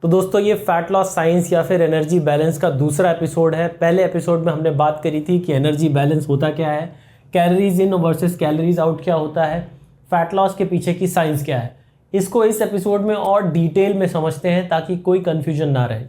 तो दोस्तों ये फैट लॉस साइंस या फिर एनर्जी बैलेंस का दूसरा एपिसोड है। पहले एपिसोड में हमने बात करी थी कि एनर्जी बैलेंस होता क्या है, calories in versus calories out क्या होता है, फैट लॉस के पीछे की साइंस क्या है। इसको इस एपिसोड में और डिटेल में समझते हैं ताकि कोई कन्फ्यूजन ना रहे।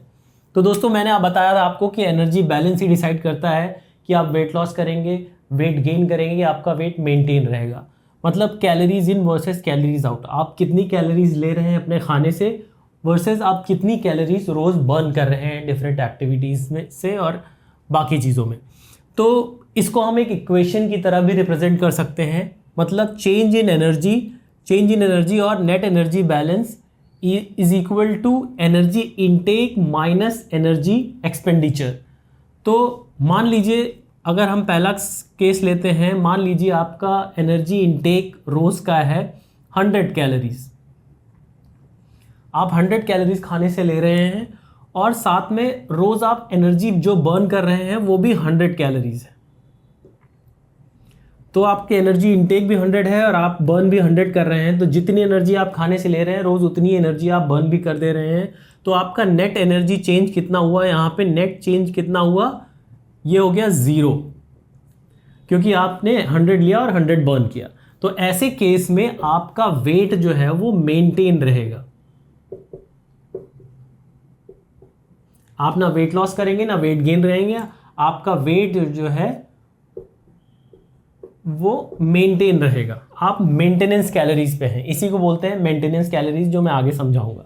तो दोस्तों मैंने बताया था आपको कि एनर्जी बैलेंस ही डिसाइड करता है कि आप वेट लॉस करेंगे, वेट गेन करेंगे, आपका वेट मेंटेन रहेगा। मतलब calories in versus calories out, आप कितनी कैलोरीज ले रहे हैं अपने खाने से वर्सेस आप कितनी कैलोरीज रोज़ बर्न कर रहे हैं डिफरेंट एक्टिविटीज़ में से और बाकी चीज़ों में। तो इसको हम एक इक्वेशन की तरह भी रिप्रेजेंट कर सकते हैं। मतलब चेंज इन एनर्जी और net energy balance is equal to energy intake minus energy expenditure. तो मान लीजिए अगर हम पहला केस लेते हैं, मान लीजिए आपका एनर्जी इनटेक रोज़ का है 100 कैलोरीज। आप 100 कैलोरीज खाने से ले रहे हैं और साथ में रोज़ आप एनर्जी जो बर्न कर रहे हैं वो भी 100 कैलोरीज है। तो आपके एनर्जी इनटेक भी 100 है और आप बर्न भी 100 कर रहे हैं। तो जितनी एनर्जी आप खाने से ले रहे हैं रोज़ उतनी एनर्जी आप बर्न भी कर दे रहे हैं। तो आपका नेट एनर्जी चेंज कितना हुआ, यहाँ पे नेट चेंज कितना हुआ, ये हो गया 0, क्योंकि आपने 100 लिया और 100 बर्न किया। तो ऐसे केस में आपका वेट जो है वो मेंटेन रहेगा। आप ना वेट लॉस करेंगे ना वेट गेन रहेंगे, आपका वेट जो है वो मेंटेन रहेगा। आप मेंटेनेंस कैलोरीज पे हैं, इसी को बोलते हैं मेंटेनेंस कैलोरीज, जो मैं आगे समझाऊंगा।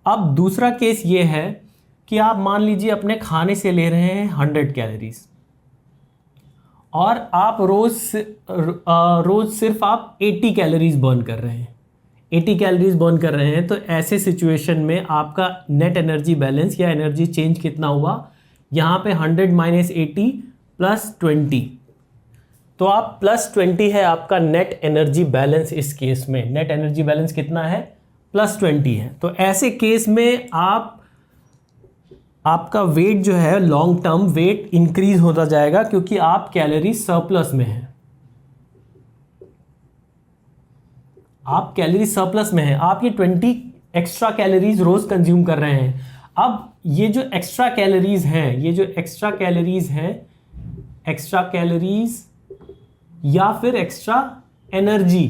अब दूसरा केस ये है कि आप मान लीजिए अपने खाने से ले रहे हैं 100 कैलोरीज और आप रोज सिर्फ आप 80 कैलोरीज बर्न कर रहे हैं, 80 कैलोरीज बर्न कर रहे हैं। तो ऐसे सिचुएशन में आपका नेट एनर्जी बैलेंस या एनर्जी चेंज कितना हुआ, यहाँ पे 100 माइनस 80 प्लस 20। तो आप प्लस 20 है आपका नेट एनर्जी बैलेंस। इस केस में नेट एनर्जी बैलेंस कितना है, प्लस 20 है। तो ऐसे केस में आपका वेट जो है लॉन्ग टर्म वेट इंक्रीज होता जाएगा, क्योंकि आप कैलोरी सरप्लस में हैं। आप कैलोरी सरप्लस में हैं, आप ये 20 एक्स्ट्रा कैलोरीज रोज कंज्यूम कर रहे हैं। अब ये जो एक्स्ट्रा कैलोरीज हैं, ये जो एक्स्ट्रा कैलोरीज या फिर एक्स्ट्रा एनर्जी,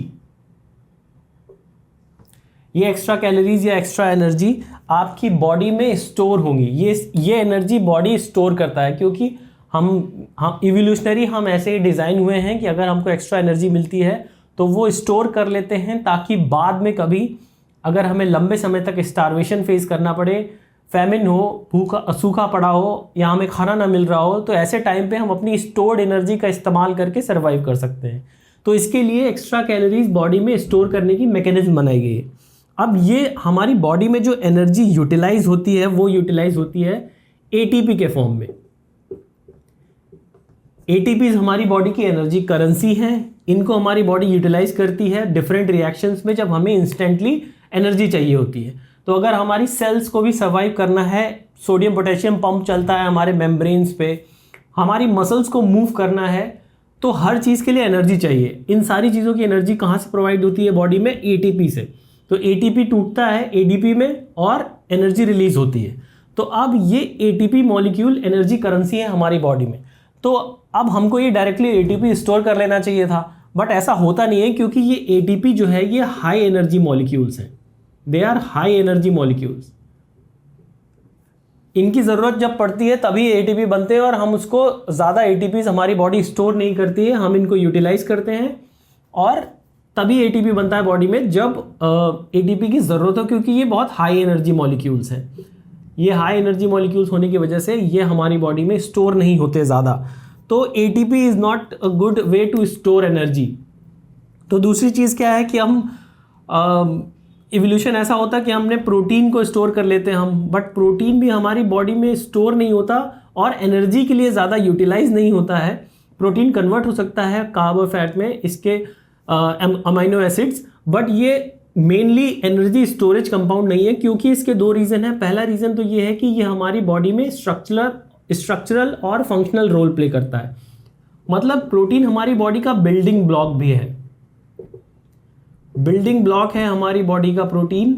ये एक्स्ट्रा कैलोरीज या एक्स्ट्रा एनर्जी आपकी बॉडी में स्टोर होंगी। ये एनर्जी बॉडी स्टोर करता है, क्योंकि हम इवोल्यूशनरी हम ऐसे ही डिज़ाइन हुए हैं कि अगर हमको एक्स्ट्रा एनर्जी मिलती है तो वो स्टोर कर लेते हैं, ताकि बाद में कभी अगर हमें लंबे समय तक स्टार्वेशन फेस करना पड़े, फैमिन हो, सूखा पड़ा हो या हमें खाना ना मिल रहा हो, तो ऐसे टाइम पे हम अपनी स्टोर्ड एनर्जी का इस्तेमाल करके सर्वाइव कर सकते हैं। तो इसके लिए एक्स्ट्रा कैलोरीज बॉडी में स्टोर करने की मैकेनिज्म बनाई गई है। अब ये हमारी बॉडी में जो एनर्जी यूटिलाइज होती है वो यूटिलाइज होती है एटीपी के फॉर्म में। एटीपीज हमारी बॉडी की एनर्जी करेंसी है। इनको हमारी बॉडी यूटिलाइज करती है डिफरेंट रिएक्शंस में, जब हमें इंस्टेंटली एनर्जी चाहिए होती है। तो अगर हमारी सेल्स को भी सर्वाइव करना है, सोडियम पोटेशियम पंप चलता है हमारे मेम्ब्रेन्स पे, हमारी मसल्स को मूव करना है, तो हर चीज़ के लिए एनर्जी चाहिए। इन सारी चीज़ों की एनर्जी कहाँ से प्रोवाइड होती है बॉडी में, एटीपी से। तो एटीपी टूटता है एडीपी में और एनर्जी रिलीज होती है। तो अब ये एटीपी मॉलिक्यूल एनर्जी करेंसी है हमारी बॉडी में। तो अब हमको ये डायरेक्टली एटीपी स्टोर कर लेना चाहिए था, बट ऐसा होता नहीं है, क्योंकि ये एटीपी जो है ये हाई एनर्जी मॉलिक्यूल्स हैं। They are high energy molecules. इनकी ज़रूरत जब पड़ती है तभी एटीपी बनते हैं, और हम उसको ज़्यादा एटीपीज हमारी बॉडी स्टोर नहीं करती है, हम इनको यूटिलाइज करते हैं और तभी एटीपी बनता है बॉडी में जब एटीपी की ज़रूरत हो, क्योंकि ये बहुत हाई एनर्जी मॉलिक्यूल्स हैं। ये हाई एनर्जी मॉलिक्यूल्स होने की वजह से ये हमारी बॉडी में स्टोर नहीं होते ज़्यादा। तो ATP is not a good way to store energy. तो दूसरी चीज़ क्या है कि हम इवोल्यूशन ऐसा होता है कि हमने प्रोटीन को स्टोर कर लेते हैं हम, बट प्रोटीन भी हमारी बॉडी में स्टोर नहीं होता और एनर्जी के लिए ज़्यादा यूटिलाइज नहीं होता है। प्रोटीन कन्वर्ट हो सकता है कार्बोफैट में, इसके अमाइनो एसिड्स, बट ये मेनली एनर्जी स्टोरेज कंपाउंड नहीं है, क्योंकि इसके दो रीज़न है। पहला रीज़न तो ये है कि ये हमारी बॉडी में स्ट्रक्चरल और फंक्शनल रोल प्ले करता है। मतलब प्रोटीन हमारी बॉडी का बिल्डिंग ब्लॉक भी है। बिल्डिंग ब्लॉक है हमारी बॉडी का प्रोटीन,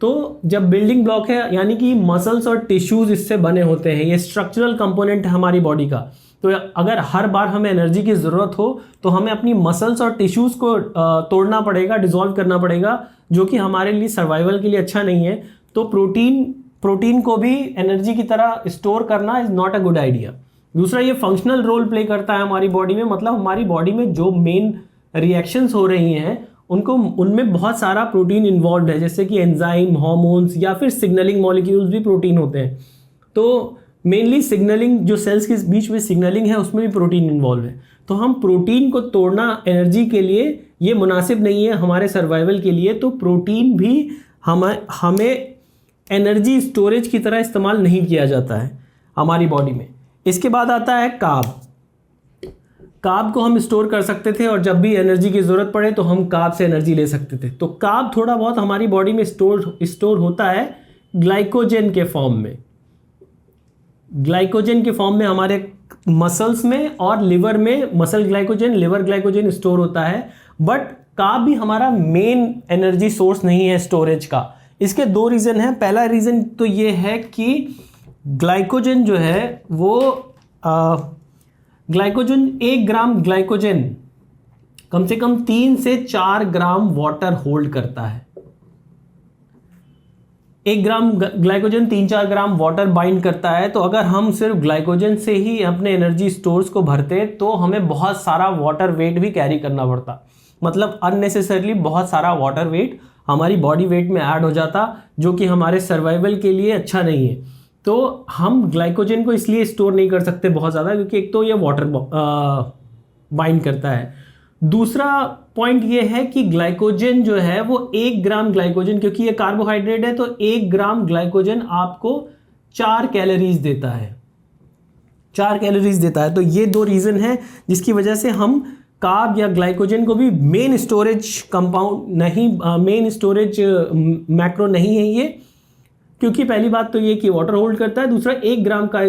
तो जब बिल्डिंग ब्लॉक है यानी कि मसल्स और टिश्यूज इससे बने होते हैं, ये स्ट्रक्चरल कंपोनेंट है हमारी बॉडी का। तो अगर हर बार हमें एनर्जी की ज़रूरत हो तो हमें अपनी मसल्स और टिश्यूज़ को तोड़ना पड़ेगा, डिसॉल्व करना पड़ेगा, जो कि हमारे लिए सर्वाइवल के लिए अच्छा नहीं है। तो प्रोटीन को भी एनर्जी की तरह स्टोर करना is not a good idea. दूसरा, ये फंक्शनल रोल प्ले करता है हमारी बॉडी में, मतलब हमारी बॉडी में जो मेन रिएक्शंस हो रही हैं उनमें बहुत सारा प्रोटीन इन्वॉल्व है, जैसे कि एंजाइम, हार्मोन्स या फिर सिग्नलिंग मॉलिक्यूल्स भी प्रोटीन होते हैं। तो मेनली सिग्नलिंग, जो सेल्स के बीच में सिग्नलिंग है उसमें भी प्रोटीन इन्वॉल्व है। तो हम प्रोटीन को तोड़ना एनर्जी के लिए ये मुनासिब नहीं है हमारे सर्वाइवल के लिए। तो प्रोटीन भी हमें एनर्जी स्टोरेज की तरह इस्तेमाल नहीं किया जाता है हमारी बॉडी में। इसके बाद आता है कार्ब को हम स्टोर कर सकते थे और जब भी एनर्जी की ज़रूरत पड़े तो हम कार्ब से एनर्जी ले सकते थे। तो कार्ब थोड़ा बहुत हमारी बॉडी में स्टोर होता है ग्लाइकोजन के फॉर्म में। ग्लाइकोजन के फॉर्म में हमारे मसल्स में और लिवर में muscle glycogen, liver glycogen store होता है। बट कार्ब भी हमारा मेन एनर्जी सोर्स नहीं है स्टोरेज का। इसके दो रीज़न हैं। पहला रीज़न तो ये है कि ग्लाइकोजन जो है वो ग्लाइकोजन 1 ग्राम ग्लाइकोजन कम से कम 3 से 4 ग्राम वाटर होल्ड करता है। 1 ग्राम ग्लाइकोजन 3-4 ग्राम वाटर बाइंड करता है। तो अगर हम सिर्फ ग्लाइकोजन से ही अपने एनर्जी स्टोर्स को भरते तो हमें बहुत सारा वाटर वेट भी कैरी करना पड़ता, मतलब अननेसेसरली बहुत सारा वाटर वेट हमारी बॉडी वेट में ऐड हो जाता, जो कि हमारे सर्वाइवल के लिए अच्छा नहीं है। तो हम ग्लाइकोजन को इसलिए स्टोर नहीं कर सकते बहुत ज़्यादा, क्योंकि एक तो ये वाटर बाइंड करता है। दूसरा पॉइंट ये है कि ग्लाइकोजन जो है वो 1 ग्राम ग्लाइकोजन, क्योंकि ये कार्बोहाइड्रेट है तो 1 ग्राम ग्लाइकोजन आपको 4 कैलोरीज देता है, 4 कैलोरीज देता है। तो ये 2 रीज़न है जिसकी वजह से हम कार्ब या ग्लाइकोजन को भी मेन स्टोरेज कंपाउंड नहीं, मेन स्टोरेज मैक्रो नहीं है ये, क्योंकि पहली बात तो ये कि वाटर होल्ड करता है। दूसरा, 1 ग्राम का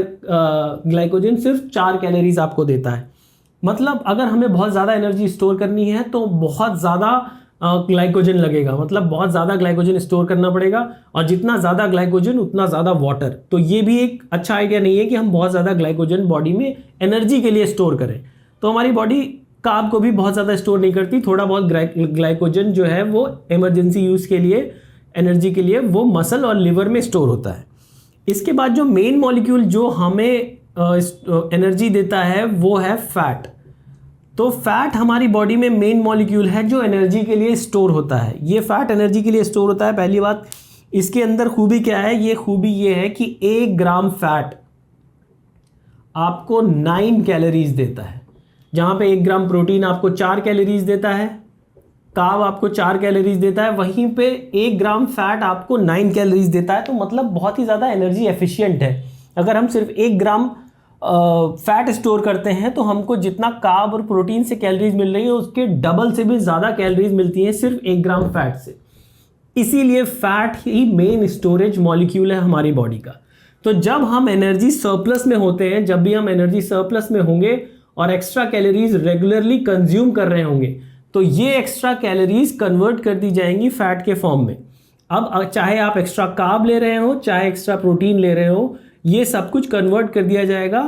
ग्लाइकोजन सिर्फ 4 कैलोरीज आपको देता है। मतलब अगर हमें बहुत ज़्यादा एनर्जी स्टोर करनी है तो बहुत ज़्यादा ग्लाइकोजन लगेगा, मतलब बहुत ज़्यादा ग्लाइकोजन स्टोर करना पड़ेगा, और जितना ज़्यादा ग्लाइकोजन उतना ज़्यादा वाटर। तो ये भी एक अच्छा आइडिया नहीं है कि हम बहुत ज़्यादा ग्लाइकोजन बॉडी में एनर्जी के लिए स्टोर करें। तो हमारी बॉडी कार्ब को भी बहुत ज़्यादा स्टोर नहीं करती, थोड़ा बहुत ग्लाइकोजन जो है वो इमरजेंसी यूज़ के लिए, एनर्जी के लिए वो मसल और लिवर में स्टोर होता है। इसके बाद जो मेन मॉलिक्यूल जो हमें एनर्जी देता है वो है फैट। तो फैट हमारी बॉडी में मेन मॉलिक्यूल है जो एनर्जी के लिए स्टोर होता है। ये फैट एनर्जी के लिए स्टोर होता है। पहली बात, इसके अंदर खूबी क्या है? ये खूबी ये है कि 1 ग्राम फैट आपको 9 कैलोरीज देता है। जहाँ पे 1 ग्राम प्रोटीन आपको 4 कैलोरीज देता है, कार्ब आपको 4 कैलोरीज देता है, वहीं पे 1 ग्राम फैट आपको 9 कैलोरीज देता है। तो मतलब बहुत ही ज़्यादा एनर्जी एफिशिएंट है। अगर हम सिर्फ 1 ग्राम फैट स्टोर करते हैं तो हमको जितना कार्ब और प्रोटीन से कैलोरीज मिल रही है उसके डबल से भी ज़्यादा कैलोरीज मिलती हैं सिर्फ 1 ग्राम फैट से। इसीलिए फैट ही मेन स्टोरेज मॉलिक्यूल है हमारी बॉडी का। तो जब हम एनर्जी सरप्लस में होते हैं, जब भी हम एनर्जी सरप्लस में होंगे और एक्स्ट्रा कैलोरीज रेगुलरली कंज्यूम कर रहे होंगे, तो ये एक्स्ट्रा कैलोरीज कन्वर्ट कर दी जाएंगी फैट के फॉर्म में। अब चाहे आप एक्स्ट्रा कार्ब ले रहे हो, चाहे एक्स्ट्रा प्रोटीन ले रहे हो, ये सब कुछ कन्वर्ट कर दिया जाएगा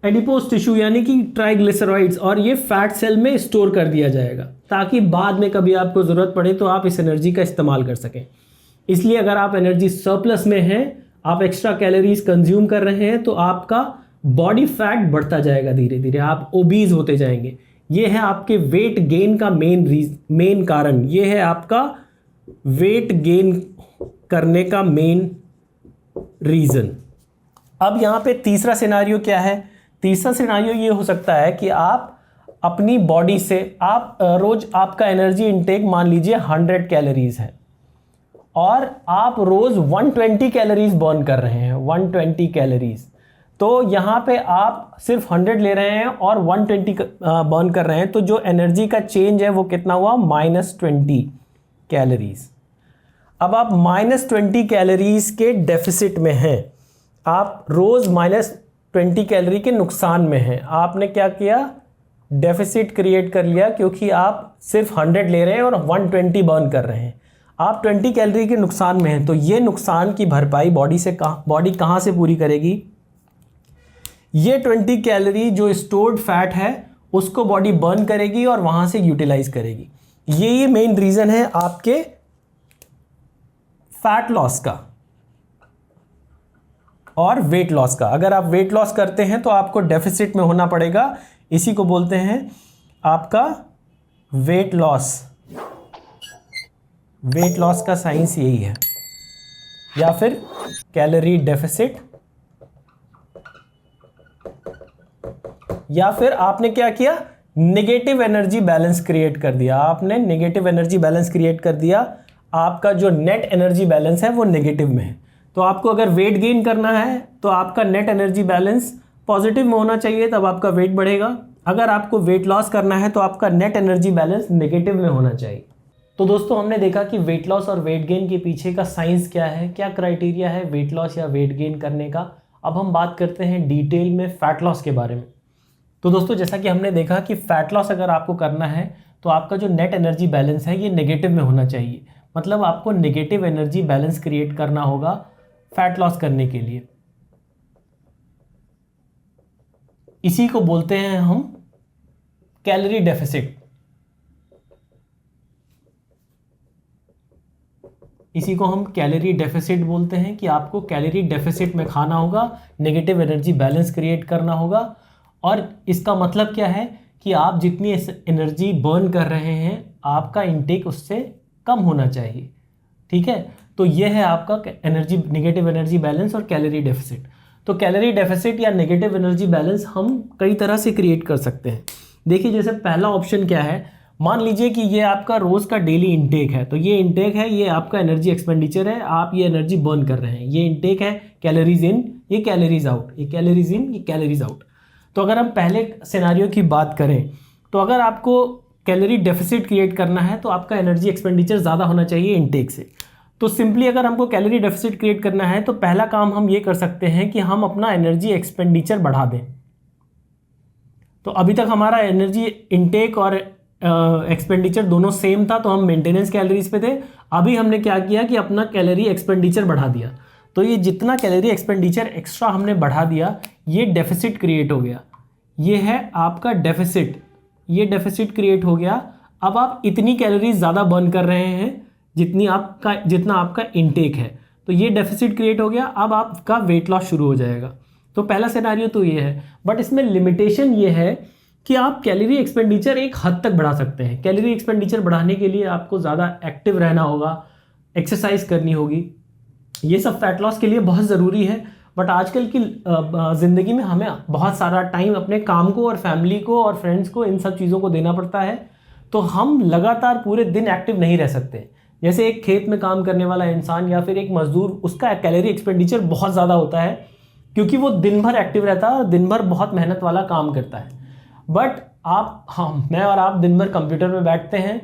एडिपोज टिश्यू यानी कि ट्राइग्लिसराइड्स, और ये फैट सेल में स्टोर कर दिया जाएगा ताकि बाद में कभी आपको ज़रूरत पड़े तो आप इस एनर्जी का इस्तेमाल कर सकें। इसलिए अगर आप एनर्जी सरप्लस में हैं, आप एक्स्ट्रा कैलोरीज कंज्यूम कर रहे हैं, तो आपका बॉडी फैट बढ़ता जाएगा, धीरे धीरे आप ओबीज होते जाएंगे। ये है आपके वेट गेन का मेन कारण। ये है आपका वेट गेन करने का मेन रीज़न। अब यहाँ पे तीसरा सिनारियो क्या है? तीसरा सिनारियो ये हो सकता है कि आप अपनी बॉडी से आप रोज आपका एनर्जी इनटेक मान लीजिए 100 कैलोरीज है और आप रोज 120 कैलोरीज बर्न कर रहे हैं, 120 कैलोरीज। तो यहाँ पे आप सिर्फ 100 ले रहे हैं और 120 बर्न कर रहे हैं, तो जो एनर्जी का चेंज है वो कितना हुआ? -20 कैलोरीज। अब आप -20 कैलोरीज के डेफिसिट में हैं, आप रोज़ -20 कैलोरी के नुकसान में हैं। आपने क्या किया? डेफिसिट क्रिएट कर लिया, क्योंकि आप सिर्फ 100 ले रहे हैं और 120 बर्न कर रहे हैं। आप 20 कैलोरी के नुकसान में हैं, तो ये नुकसान की भरपाई बॉडी कहाँ से पूरी करेगी? ये 20 कैलोरी जो स्टोर्ड फैट है उसको बॉडी बर्न करेगी और वहाँ से यूटिलाइज करेगी। ये मेन रीज़न है आपके फैट लॉस का और वेट लॉस का। अगर आप वेट लॉस करते हैं तो आपको डेफिसिट में होना पड़ेगा, इसी को बोलते हैं आपका वेट लॉस। वेट लॉस का साइंस यही है, या फिर कैलोरी डेफिसिट, या फिर आपने क्या किया, नेगेटिव एनर्जी बैलेंस क्रिएट कर दिया। आपने नेगेटिव एनर्जी बैलेंस क्रिएट कर दिया, आपका जो नेट एनर्जी बैलेंस है वो नेगेटिव में है। तो आपको अगर वेट गेन करना है तो आपका नेट एनर्जी बैलेंस पॉजिटिव में होना चाहिए, तब आपका वेट बढ़ेगा। अगर आपको वेट लॉस करना है तो आपका नेट एनर्जी बैलेंस नेगेटिव में होना चाहिए। तो दोस्तों हमने देखा कि वेट लॉस और वेट गेन के पीछे का साइंस क्या है, क्या क्राइटेरिया है वेट लॉस या वेट गेन करने का। अब हम बात करते हैं डिटेल में फैट लॉस के बारे में। तो दोस्तों जैसा कि हमने देखा कि फैट लॉस अगर आपको करना है तो आपका जो नेट एनर्जी बैलेंस है ये नेगेटिव में होना चाहिए, मतलब आपको नेगेटिव एनर्जी बैलेंस क्रिएट करना होगा फैट लॉस करने के लिए। इसी को बोलते हैं हम कैलोरी डेफिसिट। इसी को हम कैलोरी डेफिसिट बोलते हैं कि आपको कैलोरी डेफिसिट में खाना होगा, नेगेटिव एनर्जी बैलेंस क्रिएट करना होगा। और इसका मतलब क्या है कि आप जितनी एनर्जी बर्न कर रहे हैं आपका इंटेक उससे कम होना चाहिए। ठीक है, तो यह है आपका एनर्जी, नेगेटिव एनर्जी बैलेंस और कैलोरी डेफिसिट। तो कैलोरी डेफिसिट या नेगेटिव एनर्जी बैलेंस हम कई तरह से क्रिएट कर सकते हैं। देखिए जैसे पहला ऑप्शन क्या है, मान लीजिए कि ये आपका रोज़ का डेली इंटेक है, तो ये इंटेक है, ये आपका एनर्जी एक्सपेंडिचर है, आप ये एनर्जी बर्न कर रहे हैं। ये इंटेक है, कैलोरीज इन, ये कैलोरीज आउट, ये कैलोरीज इन, ये कैलोरीज आउट। तो अगर हम पहले सिनेरियो की बात करें तो अगर आपको कैलोरी डेफिसिट क्रिएट करना है तो आपका एनर्जी एक्सपेंडिचर ज़्यादा होना चाहिए इंटेक से। तो सिंपली अगर हमको कैलोरी डेफिसिट क्रिएट करना है तो पहला काम हम ये कर सकते हैं कि हम अपना एनर्जी एक्सपेंडिचर बढ़ा दें। तो अभी तक हमारा एनर्जी इंटेक और एक्सपेंडिचर दोनों सेम था, तो हम मेंटेनेंस कैलोरीज पे थे। अभी हमने क्या किया कि अपना कैलोरी एक्सपेंडिचर बढ़ा दिया। तो ये जितना कैलोरी एक्सपेंडिचर एक्स्ट्रा हमने बढ़ा दिया ये डेफिसिट क्रिएट हो गया। ये है आपका डेफिसिट, ये डेफिसिट क्रिएट हो गया। अब आप इतनी कैलोरीज ज़्यादा बर्न कर रहे हैं जितना आपका इंटेक है, तो ये डेफिसिट क्रिएट हो गया। अब आपका वेट लॉस शुरू हो जाएगा। तो पहला सिनेरियो तो ये है, बट इसमें लिमिटेशन ये है कि आप कैलोरी एक्सपेंडिचर एक हद तक बढ़ा सकते हैं। कैलोरी एक्सपेंडिचर बढ़ाने के लिए आपको ज़्यादा एक्टिव रहना होगा, एक्सरसाइज करनी होगी, ये सब फैट लॉस के लिए बहुत ज़रूरी है। बट आजकल की ज़िंदगी में हमें बहुत सारा टाइम अपने काम को और फैमिली को और फ्रेंड्स को, इन सब चीज़ों को देना पड़ता है, तो हम लगातार पूरे दिन एक्टिव नहीं रह सकते। जैसे एक खेत में काम करने वाला इंसान या फिर एक मजदूर, उसका कैलोरी एक्सपेंडिचर बहुत ज़्यादा होता है क्योंकि वो दिन भर एक्टिव रहता है और दिन भर बहुत मेहनत वाला काम करता है। बट मैं और आप दिन भर कंप्यूटर में बैठते हैं,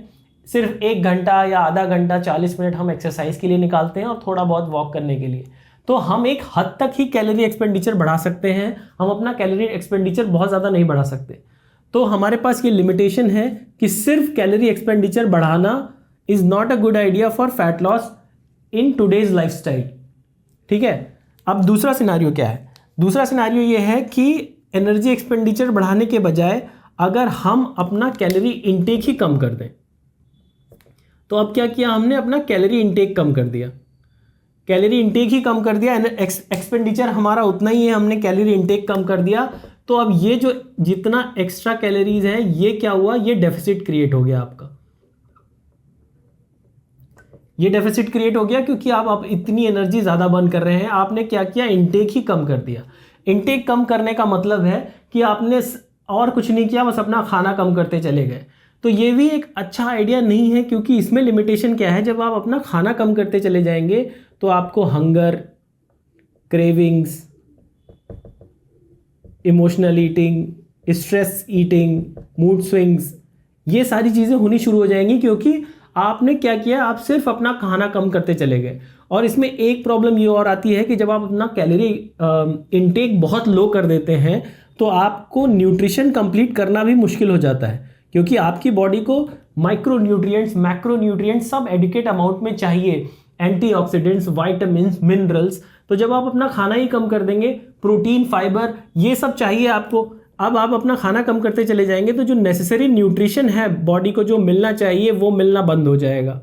सिर्फ 1 घंटा या आधा घंटा 40 मिनट हम एक्सरसाइज के लिए निकालते हैं और थोड़ा बहुत वॉक करने के लिए। तो हम एक हद तक ही कैलोरी एक्सपेंडिचर बढ़ा सकते हैं, हम अपना कैलोरी एक्सपेंडिचर बहुत ज़्यादा नहीं बढ़ा सकते। तो हमारे पास ये लिमिटेशन है कि सिर्फ कैलोरी एक्सपेंडिचर बढ़ाना is not a good idea for fat loss in today's lifestyle. ठीक है, अब दूसरा सिनेरियो क्या है? दूसरा सिनेरियो ये है कि एनर्जी एक्सपेंडिचर बढ़ाने के बजाय अगर हम अपना कैलोरी इंटेक ही कम कर दें। तो अब क्या किया हमने, अपना कैलोरी इंटेक कम कर दिया, कैलोरी इंटेक ही कम कर दिया, एक्सपेंडिचर हमारा उतना ही है, हमने कैलोरी इंटेक कम कर दिया। तो अब ये जो जितना एक्स्ट्रा कैलोरीज है ये क्या हुआ, ये डेफिसिट क्रिएट हो गया आपका। ये डेफिसिट क्रिएट हो गया क्योंकि आप इतनी एनर्जी ज़्यादा बर्न कर रहे हैं। आपने क्या किया, इंटेक ही कम कर दिया। इंटेक कम करने का मतलब है कि आपने और कुछ नहीं किया, बस अपना खाना कम करते चले गए। तो ये भी एक अच्छा आइडिया नहीं है क्योंकि इसमें लिमिटेशन क्या है, जब आप अपना खाना कम करते चले जाएंगे तो आपको hunger, cravings, emotional eating, stress eating, mood swings, ये सारी चीज़ें होनी शुरू हो जाएंगी क्योंकि आपने क्या किया, आप सिर्फ अपना खाना कम करते चले गए। और इसमें एक प्रॉब्लम ये और आती है कि जब आप अपना कैलोरी इनटेक बहुत लो कर देते हैं तो आपको न्यूट्रिशन कंप्लीट करना भी मुश्किल हो जाता है क्योंकि आपकी बॉडी को माइक्रोन्यूट्रिएंट्स, मैक्रोन्यूट्रिएंट्स सब एडिक्वेट अमाउंट में चाहिए, एंटीऑक्सीडेंट्स, विटामिन्स, मिनरल्स। तो जब आप अपना खाना ही कम कर देंगे, प्रोटीन, फाइबर, ये सब चाहिए आपको, अब आप अपना खाना कम करते चले जाएंगे तो जो नेसेसरी न्यूट्रिशन है बॉडी को जो मिलना चाहिए वो मिलना बंद हो जाएगा।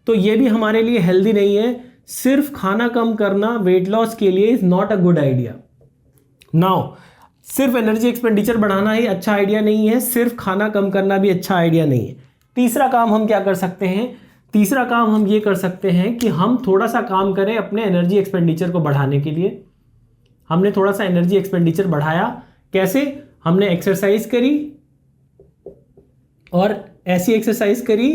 तो ये भी हमारे लिए हेल्दी नहीं है। सिर्फ खाना कम करना वेट लॉस के लिए is not a good idea. Now सिर्फ एनर्जी एक्सपेंडिचर बढ़ाना ही अच्छा आइडिया नहीं है, सिर्फ खाना कम करना भी अच्छा आइडिया नहीं है। तीसरा काम हम क्या कर सकते हैं? तीसरा काम हम ये कर सकते हैं कि हम थोड़ा सा काम करें अपने एनर्जी एक्सपेंडिचर को बढ़ाने के लिए। हमने थोड़ा सा एनर्जी एक्सपेंडिचर बढ़ाया, कैसे? हमने एक्सरसाइज करी और ऐसी एक्सरसाइज करी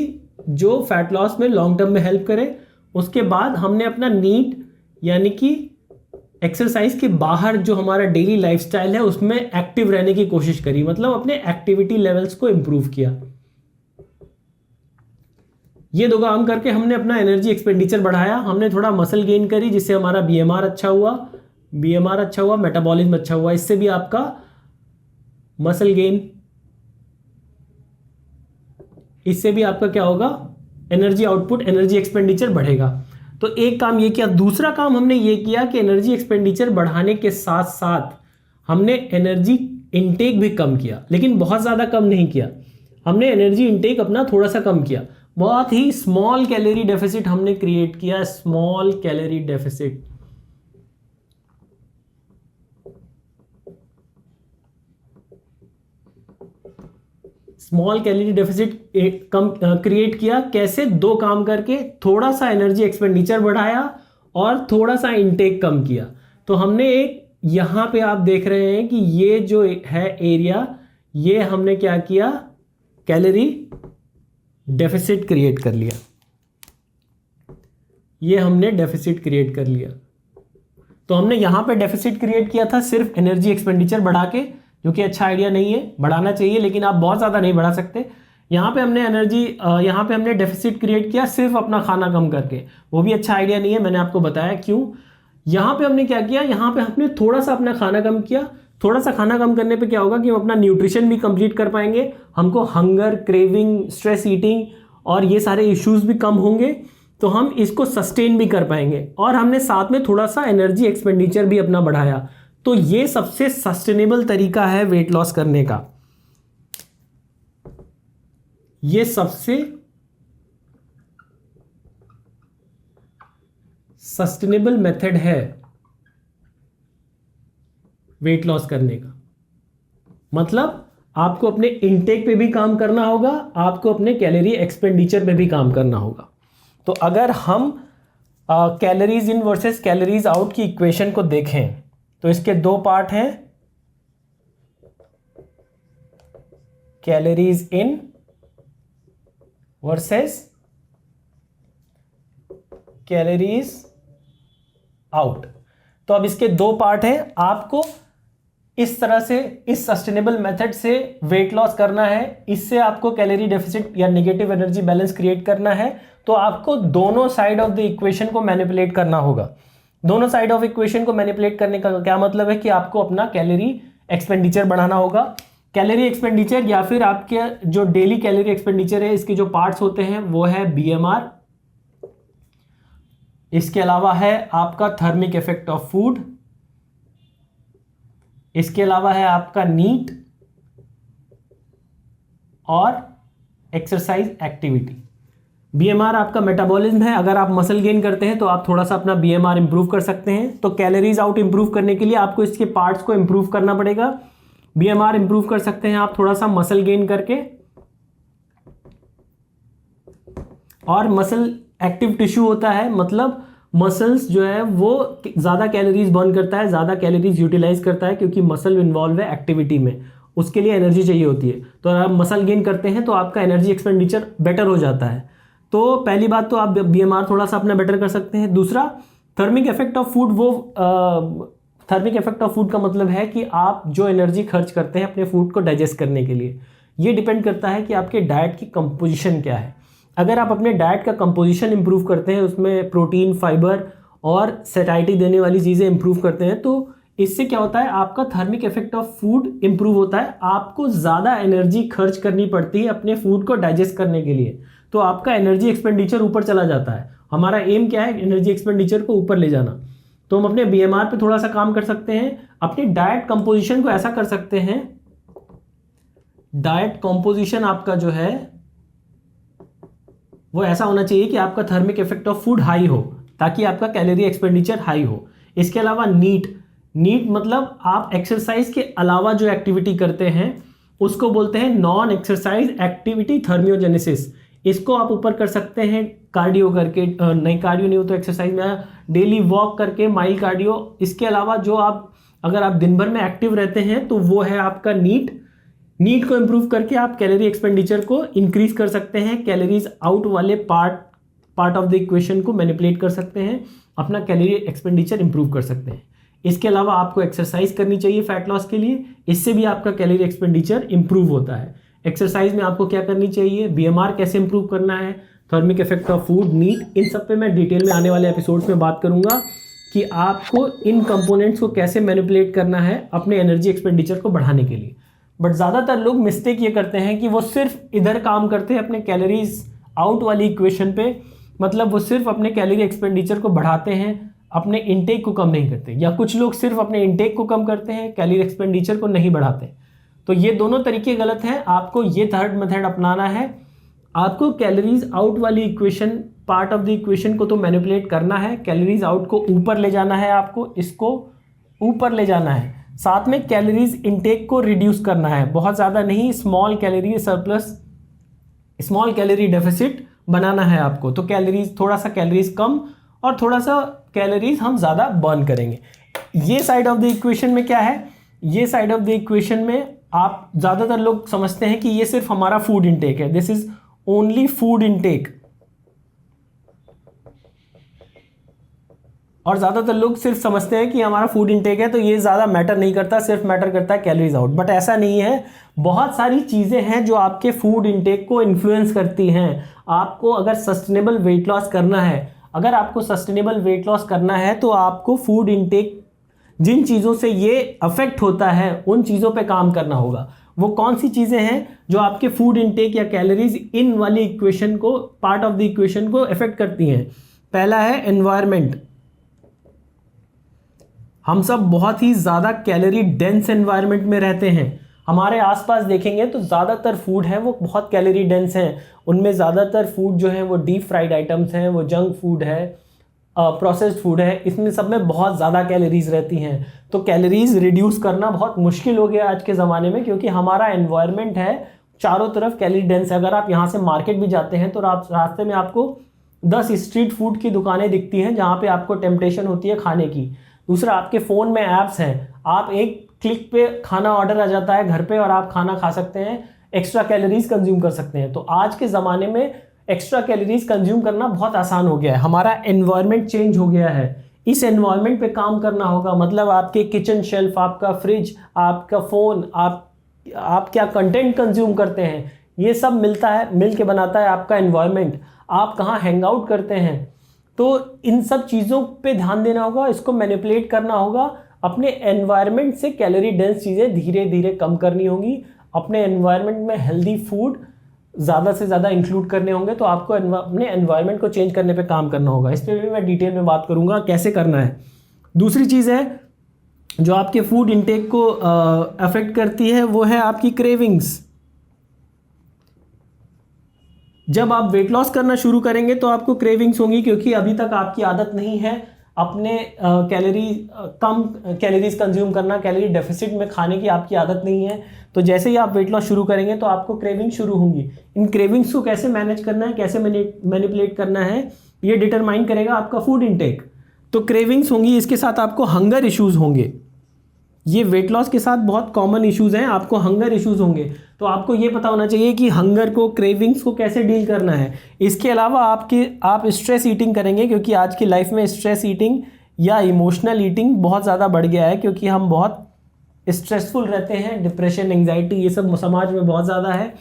जो फैट लॉस में लॉन्ग टर्म में हेल्प करे। उसके बाद हमने अपना नीड यानी कि एक्सरसाइज के बाहर जो हमारा डेली लाइफस्टाइल है उसमें एक्टिव रहने की कोशिश करी, मतलब अपने एक्टिविटी लेवल्स को इंप्रूव किया। ये दो काम करके हमने अपना एनर्जी एक्सपेंडिचर बढ़ाया, हमने थोड़ा मसल गेन करी जिससे हमारा बीएमआर अच्छा हुआ, मेटाबॉलिज्म अच्छा हुआ। इससे भी आपका मसल गेन, इससे भी आपका क्या होगा? एनर्जी आउटपुट, एनर्जी एक्सपेंडिचर बढ़ेगा। तो एक काम ये किया। दूसरा काम हमने ये किया कि एनर्जी एक्सपेंडिचर बढ़ाने के साथ साथ हमने एनर्जी इनटेक भी कम किया, लेकिन बहुत ज़्यादा कम नहीं किया। हमने एनर्जी इनटेक अपना थोड़ा सा कम किया, बहुत ही स्मॉल कैलोरी डेफिसिट हमने क्रिएट किया, small calorie deficit. Small calorie deficit कम क्रिएट किया, कैसे? दो काम करके, थोड़ा सा एनर्जी एक्सपेंडिचर बढ़ाया और थोड़ा सा इनटेक कम किया। तो हमने एक, यहां पे आप देख रहे हैं कि ये जो है एरिया, ये हमने क्या किया? कैलोरी डेफिसिट क्रिएट कर लिया। ये हमने डेफिसिट क्रिएट कर लिया। तो हमने यहां पे डेफिसिट क्रिएट किया था सिर्फ एनर्जी एक्सपेंडिचर बढ़ा के, जो कि अच्छा आइडिया नहीं है। बढ़ाना चाहिए लेकिन आप बहुत ज़्यादा नहीं बढ़ा सकते। यहाँ पे हमने डेफिसिट क्रिएट किया सिर्फ अपना खाना कम करके, वो भी अच्छा आइडिया नहीं है। मैंने आपको बताया क्यों। यहाँ पे हमने क्या किया? यहाँ पे हमने थोड़ा सा अपना खाना कम किया। थोड़ा सा खाना कम करने पे क्या होगा कि हम अपना न्यूट्रिशन भी कंप्लीट कर पाएंगे, हमको हंगर, क्रेविंग, स्ट्रेस ईटिंग और ये सारे इश्यूज भी कम होंगे, तो हम इसको सस्टेन भी कर पाएंगे। और हमने साथ में थोड़ा सा एनर्जी एक्सपेंडिचर भी अपना बढ़ाया। तो ये सबसे सस्टेनेबल तरीका है वेट लॉस करने का। ये सबसे सस्टेनेबल मेथड है वेट लॉस करने का। मतलब आपको अपने इनटेक पे भी काम करना होगा, आपको अपने कैलोरी एक्सपेंडिचर पे भी काम करना होगा। तो अगर हम calories in versus calories out की इक्वेशन को देखें तो इसके दो पार्ट हैं, calories in versus calories out. तो अब इसके दो पार्ट हैं। आपको इस तरह से, इस सस्टेनेबल मेथड से वेट लॉस करना है, इससे आपको कैलोरी डेफिसिट या नेगेटिव एनर्जी बैलेंस क्रिएट करना है। तो आपको दोनों साइड ऑफ द इक्वेशन को मैनिपुलेट करना होगा। दोनों साइड ऑफ इक्वेशन को मैनिपुलेट करने का क्या मतलब है कि आपको अपना कैलोरी एक्सपेंडिचर बढ़ाना होगा। कैलोरी एक्सपेंडिचर या फिर आपके जो डेली कैलोरी एक्सपेंडिचर है, इसके जो पार्ट्स होते हैं वो है बीएमआर, इसके अलावा है आपका थर्मिक इफेक्ट ऑफ फूड, इसके अलावा है आपका नीट और एक्सरसाइज एक्टिविटी। बीएमआर आपका मेटाबॉलिज्म है। अगर आप मसल गेन करते हैं तो आप थोड़ा सा अपना बीएमआर इंप्रूव कर सकते हैं। तो कैलोरीज आउट इंप्रूव करने के लिए आपको इसके पार्ट्स को इंप्रूव करना पड़ेगा। बीएमआर इंप्रूव कर सकते हैं आप थोड़ा सा मसल गेन करके, और मसल एक्टिव टिश्यू होता है, मतलब मसल्स जो है वो ज़्यादा कैलोरीज बर्न करता है, ज़्यादा कैलोरीज यूटिलाइज करता है, क्योंकि मसल इन्वॉल्व है एक्टिविटी में, उसके लिए एनर्जी चाहिए होती है। तो अगर आप मसल गेन करते हैं तो आपका एनर्जी एक्सपेंडिचर बेटर हो जाता है। तो पहली बात तो आप बीएमआर थोड़ा सा अपना बेटर कर सकते हैं। दूसरा, thermic effect of food. Thermic effect of food का मतलब है कि आप जो एनर्जी खर्च करते हैं अपने फूड को डाइजेस्ट करने के लिए, ये डिपेंड करता है कि आपके डाइट की कंपोजिशन क्या है। अगर आप अपने डाइट का कंपोजिशन इंप्रूव करते हैं, उसमें प्रोटीन, फाइबर और सैटिस्फैक्शन देने वाली चीज़ें इंप्रूव करते हैं, तो इससे क्या होता है, आपका thermic effect of food improve होता है, आपको ज़्यादा एनर्जी खर्च करनी पड़ती है अपने फूड को डाइजेस्ट करने के लिए, तो आपका एनर्जी एक्सपेंडिचर ऊपर चला जाता है। हमारा एम क्या है, एनर्जी एक्सपेंडिचर को ऊपर ले जाना। तो हम अपने बीएमआर पे थोड़ा सा काम कर सकते हैं, अपनी डाइट कंपोजिशन को ऐसा कर सकते हैं, डाइट कंपोजिशन आपका जो है वो ऐसा होना चाहिए कि आपका thermic effect of food high हो, ताकि आपका कैलोरी एक्सपेंडिचर हाई हो। इसके अलावा नीट मतलब आप एक्सरसाइज के अलावा जो एक्टिविटी करते हैं उसको बोलते हैं नॉन एक्सरसाइज एक्टिविटी थर्मियोजेनेसिस। इसको आप ऊपर कर सकते हैं कार्डियो करके, नहीं कार्डियो नहीं हो तो एक्सरसाइज में डेली वॉक करके, माइल कार्डियो। इसके अलावा जो आप अगर आप दिन भर में एक्टिव रहते हैं तो वो है आपका नीट को इंप्रूव करके आप कैलोरी एक्सपेंडिचर को इंक्रीज कर सकते हैं, कैलोरीज आउट वाले पार्ट ऑफ द इक्वेशन को मैनिपुलेट कर सकते हैं, अपना कैलोरी एक्सपेंडिचर इंप्रूव कर सकते हैं। इसके अलावा आपको एक्सरसाइज करनी चाहिए फैट लॉस के लिए, इससे भी आपका कैलोरी एक्सपेंडिचर इंप्रूव होता है। एक्सरसाइज में आपको क्या करनी चाहिए, बीएमआर कैसे इंप्रूव करना है, thermic effect of food, NEAT, इन सब पे मैं डिटेल में आने वाले एपिसोड्स में बात करूंगा कि आपको इन कंपोनेंट्स को कैसे मैनिपुलेट करना है अपने एनर्जी एक्सपेंडिचर को बढ़ाने के लिए। बट ज़्यादातर लोग मिस्टेक ये करते हैं कि वो सिर्फ इधर काम करते हैं अपने कैलोरीज आउट वाली इक्वेशन पे, मतलब वो सिर्फ अपने कैलोरी एक्सपेंडिचर को बढ़ाते हैं, अपने इनटेक को कम नहीं करते, या कुछ लोग सिर्फ अपने इनटेक को कम करते हैं, कैलोरी एक्सपेंडिचर को नहीं बढ़ाते। तो ये दोनों तरीके गलत हैं। आपको ये थर्ड मेथड अपनाना है। आपको कैलोरीज आउट वाली equation, part of the equation को तो मैनिपुलेट करना है, कैलोरीज आउट को ऊपर ले जाना है, आपको इसको ऊपर ले जाना है। साथ में कैलोरीज इनटेक को रिड्यूस करना है, बहुत ज़्यादा नहीं, small calorie surplus, small calorie deficit बनाना है आपको। तो कैलोरीज, थोड़ा सा कैलोरीज कम और थोड़ा सा कैलोरीज हम ज़्यादा बर्न करेंगे। ये साइड ऑफ द इक्वेशन में क्या है, ये साइड ऑफ द इक्वेशन में आप ज़्यादातर लोग समझते हैं कि ये सिर्फ हमारा फूड इनटेक है, this is only food intake, और ज़्यादातर लोग सिर्फ समझते हैं कि हमारा फूड इनटेक है तो ये ज़्यादा मैटर नहीं करता, सिर्फ मैटर करता है कैलोरीज आउट। बट ऐसा नहीं है, बहुत सारी चीज़ें हैं जो आपके फूड इनटेक को इन्फ्लुएंस करती हैं। आपको अगर सस्टेनेबल वेट लॉस करना है, अगर आपको सस्टेनेबल वेट लॉस करना है तो आपको फूड इनटेक, जिन चीज़ों से ये अफेक्ट होता है उन चीज़ों पे काम करना होगा। वो कौन सी चीज़ें हैं जो आपके फूड इनटेक या कैलोरीज इन वाली इक्वेशन को, पार्ट ऑफ द इक्वेशन को अफेक्ट करती हैं। पहला है एनवायरनमेंट। हम सब बहुत ही ज़्यादा कैलोरी डेंस एनवायरनमेंट में रहते हैं। हमारे आसपास देखेंगे तो ज़्यादातर फूड है वो बहुत कैलोरी डेंस हैं। उनमें ज़्यादातर फूड जो है वो डीप फ्राइड आइटम्स हैं, वो जंक फूड है, प्रोसेस्ड फूड है, इसमें सब में बहुत ज़्यादा कैलोरीज रहती हैं। तो कैलोरीज रिड्यूस करना बहुत मुश्किल हो गया आज के ज़माने में, क्योंकि हमारा एनवायरनमेंट है चारों तरफ कैलोरी डेंस है। अगर आप यहाँ से मार्केट भी जाते हैं तो रास्ते में आपको 10 स्ट्रीट फूड की दुकानें दिखती हैं जहाँ पे आपको टेम्पटेशन होती है खाने की। दूसरा, आपके फ़ोन में ऐप्स हैं, आप एक क्लिक पे खाना ऑर्डर आ जाता है घर पे और आप खाना खा सकते हैं, एक्स्ट्रा कैलोरीज कंज्यूम कर सकते हैं। तो आज के ज़माने में एक्स्ट्रा कैलोरीज कंज्यूम करना बहुत आसान हो गया है। हमारा एनवायरनमेंट चेंज हो गया है, इस एनवायरनमेंट पे काम करना होगा। मतलब आपके किचन शेल्फ, आपका फ्रिज, आपका फ़ोन, आप क्या कंटेंट कंज्यूम करते हैं, ये सब मिल के बनाता है आपका एनवायरनमेंट। आप कहाँ हैंग आउट करते हैं, तो इन सब चीज़ों पे ध्यान देना होगा, इसको मैनिपुलेट करना होगा। अपने एनवायरनमेंट से कैलोरी डेंस चीज़ें धीरे धीरे कम करनी होंगी। अपने एनवायरनमेंट में हेल्दी फूड ज़्यादा से ज़्यादा इंक्लूड करने होंगे। तो आपको अपने एनवायरनमेंट को चेंज करने पे काम करना होगा। इस पर भी मैं डिटेल में बात करूँगा कैसे करना है। दूसरी चीज़ है जो आपके फूड इंटेक को अफेक्ट करती है, वो है आपकी क्रेविंग्स। जब आप वेट लॉस करना शुरू करेंगे तो आपको क्रेविंग्स होंगी, क्योंकि अभी तक आपकी आदत नहीं है अपने कम कैलोरीज कंज्यूम करना, कैलोरी डेफिसिट में खाने की आपकी आदत नहीं है। तो जैसे ही आप वेट लॉस शुरू करेंगे तो आपको क्रेविंग शुरू होंगी। इन क्रेविंग्स को कैसे मैनेज करना है, कैसे मैनिपुलेट करना है, ये डिटरमाइन करेगा आपका फूड इंटेक। तो क्रेविंग्स होंगी, इसके साथ आपको हंगर इश्यूज़ होंगे। ये वेट लॉस के साथ बहुत कॉमन इश्यूज़ हैं, आपको हंगर इश्यूज़ होंगे। तो आपको ये पता होना चाहिए कि हंगर को, क्रेविंग्स को कैसे डील करना है। इसके अलावा आप स्ट्रेस ईटिंग करेंगे, क्योंकि आज की लाइफ में स्ट्रेस ईटिंग या इमोशनल ईटिंग बहुत ज़्यादा बढ़ गया है, क्योंकि हम बहुत स्ट्रेसफुल रहते हैं। डिप्रेशन, एंग्जाइटी, ये सब समाज में बहुत ज़्यादा है।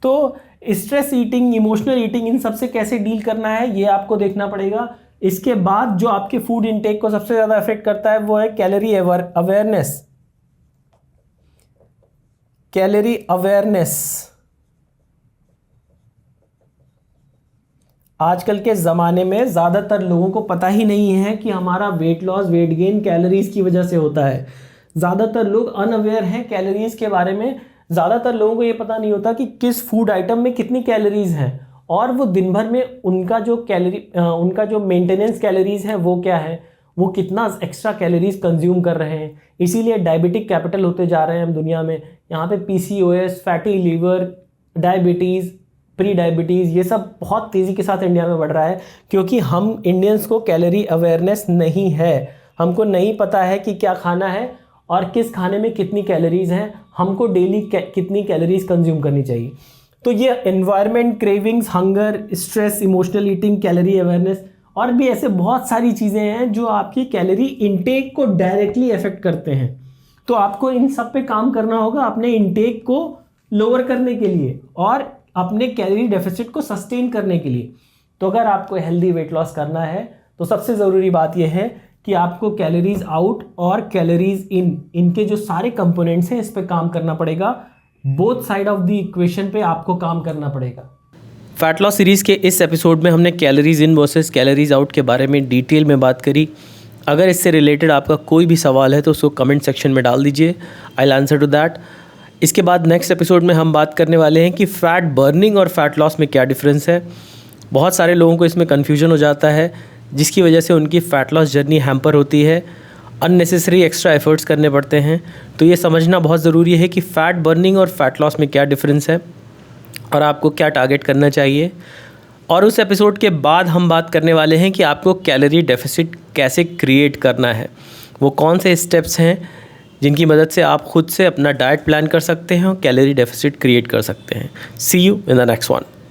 तो स्ट्रेस ईटिंग, इमोशनल ईटिंग, इन सब से कैसे डील करना है ये आपको देखना पड़ेगा। इसके बाद जो आपके फूड इनटेक को सबसे ज़्यादा अफेक्ट करता है वो है कैलोरी अवेयरनेस। कैलोरी अवेयरनेस आजकल के ज़माने में ज़्यादातर लोगों को पता ही नहीं है कि हमारा weight loss weight gain calories की वजह से होता है। ज़्यादातर लोग अनअवेयर हैं कैलोरीज के बारे में। ज़्यादातर लोगों को ये पता नहीं होता कि किस फूड आइटम में कितनी कैलोरीज हैं, और वो दिन भर में उनका जो मेंटेनेंस कैलोरीज है वो क्या है, वो कितना एक्स्ट्रा कैलोरीज कंज्यूम कर रहे हैं। इसीलिए डायबिटिक कैपिटल होते जा रहे हैं हम दुनिया में। यहाँ पे PCOS, fatty liver, diabetes, pre diabetes, ये सब बहुत तेज़ी के साथ इंडिया में बढ़ रहा है, क्योंकि हम इंडियंस को कैलोरी अवेयरनेस नहीं है। हमको नहीं पता है कि क्या खाना है और किस खाने में कितनी कैलोरीज हैं, हमको डेली कितनी कैलोरीज कंज्यूम करनी चाहिए। तो ये environment, cravings, hunger, stress, emotional eating, calorie awareness और भी ऐसे बहुत सारी चीज़ें हैं जो आपकी कैलोरी इनटेक को डायरेक्टली अफेक्ट करते हैं। तो आपको इन सब पे काम करना होगा अपने इनटेक को लोअर करने के लिए और अपने कैलोरी डेफिसिट को सस्टेन करने के लिए। तो अगर आपको हेल्दी वेट लॉस करना है तो सबसे ज़रूरी बात यह है कि आपको कैलोरीज आउट और कैलोरीज इन, इनके जो सारे कंपोनेंट्स हैं इस पे काम करना पड़ेगा। Both side of the equation पे आपको काम करना पड़ेगा। फैट लॉस सीरीज़ के इस एपिसोड में हमने calories in versus calories out के बारे में डिटेल में बात करी। अगर इससे रिलेटेड आपका कोई भी सवाल है तो उसको कमेंट सेक्शन में डाल दीजिए, I will answer to that. इसके बाद नेक्स्ट एपिसोड में हम बात करने वाले हैं कि फ़ैट बर्निंग और फैट लॉस में क्या डिफरेंस है। बहुत सारे लोगों को इसमें कन्फ्यूजन हो जाता है, जिसकी वजह से उनकी फ़ैट लॉस जर्नी हैम्पर होती है, अननेसेसरी एक्स्ट्रा एफर्ट्स करने पड़ते हैं। तो ये समझना बहुत ज़रूरी है कि फ़ैट बर्निंग और फैट लॉस में क्या डिफरेंस है और आपको क्या टारगेट करना चाहिए। और उस एपिसोड के बाद हम बात करने वाले हैं कि आपको कैलोरी डेफिसिट कैसे क्रिएट करना है, वो कौन से स्टेप्स हैं जिनकी मदद से आप खुद से अपना डाइट प्लान कर सकते हैं और कैलोरी डेफिसिट क्रिएट कर सकते हैं। See you in the next one.